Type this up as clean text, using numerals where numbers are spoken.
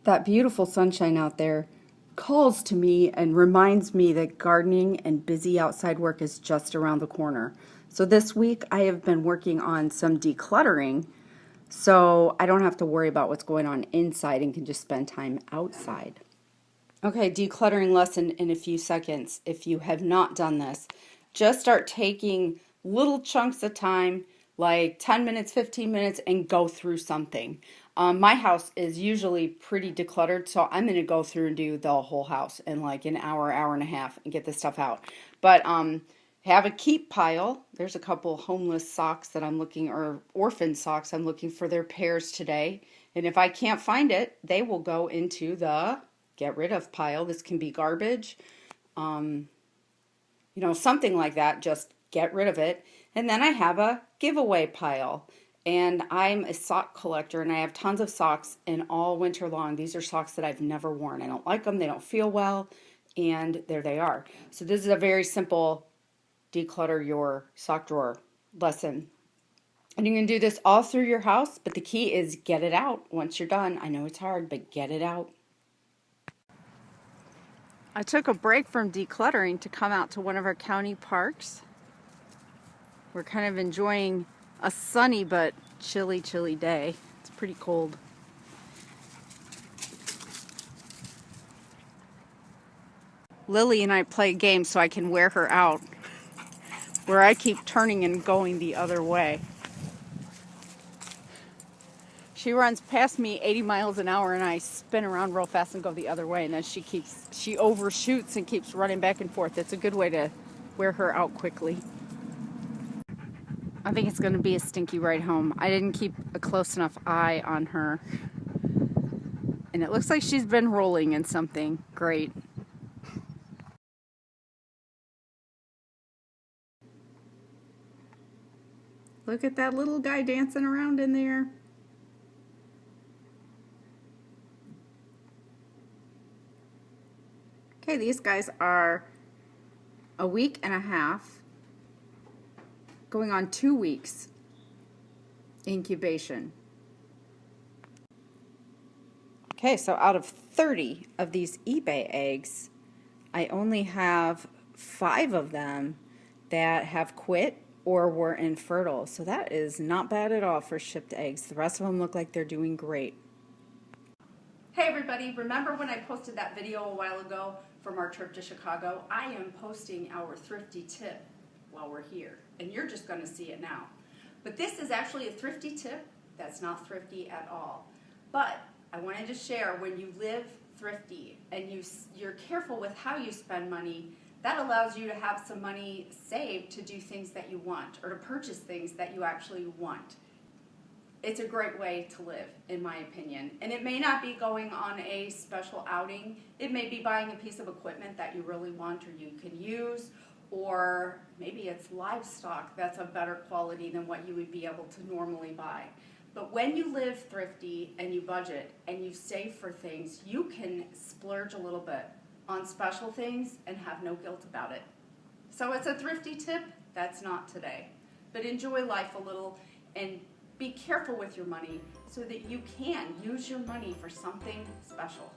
That beautiful sunshine out there calls to me and reminds me that gardening and busy outside work is just around the corner. So this week I have been working on some decluttering so I don't have to worry about what's going on inside and can just spend time outside. Okay, decluttering lesson in a few seconds. If you have not done this, just start taking little chunks of time, like 10 minutes, 15 minutes, and go through something. My house is usually pretty decluttered, so I'm going to go through and do the whole house in like an hour, hour and a half and get this stuff out. But have a keep pile. There's a couple homeless socks that I'm looking, or orphan socks. I'm looking for their pairs today. And if I can't find it, they will go into the get rid of pile. This can be garbage, something like that. Just get rid of it. And then I have a giveaway pile. And I'm a sock collector and I have tons of socks, and all winter long, these are socks that I've never worn. I don't like them, they don't feel well, and there they are. So this is a very simple declutter your sock drawer lesson. And you can do this all through your house, but the key is get it out once you're done. I know it's hard, but get it out. I took a break from decluttering to come out to one of our county parks. We're kind of enjoying a sunny but chilly day. It's pretty cold. Lily and I play a game so I can wear her out, where I keep turning and going the other way. She runs past me 80 miles an hour and I spin around real fast and go the other way, and then she overshoots and keeps running back and forth. It's a good way to wear her out quickly. I think it's going to be a stinky ride home. I didn't keep a close enough eye on her. And it looks like she's been rolling in something. Great. Look at that little guy dancing around in there. Okay, these guys are a week and a half, going on 2 weeks incubation. Okay, so out of 30 of these eBay eggs, I only have 5 of them that have quit or were infertile. So that is not bad at all for shipped eggs. The rest of them look like they're doing great. Hey everybody, remember when I posted that video a while ago from our trip to Chicago? I am posting our Thrifty tip while we're here, and you're just going to see it now. But this is actually a Thrifty tip that's not thrifty at all. But I wanted to share, when you live thrifty and you're careful with how you spend money, that allows you to have some money saved to do things that you want, or to purchase things that you actually want. It's a great way to live, in my opinion. And it may not be going on a special outing. It may be buying a piece of equipment that you really want or you can use, or maybe it's livestock that's of better quality than what you would be able to normally buy. But when you live thrifty and you budget and you save for things, you can splurge a little bit on special things and have no guilt about it. So it's a thrifty tip. That's not today. But enjoy life a little and be careful with your money so that you can use your money for something special.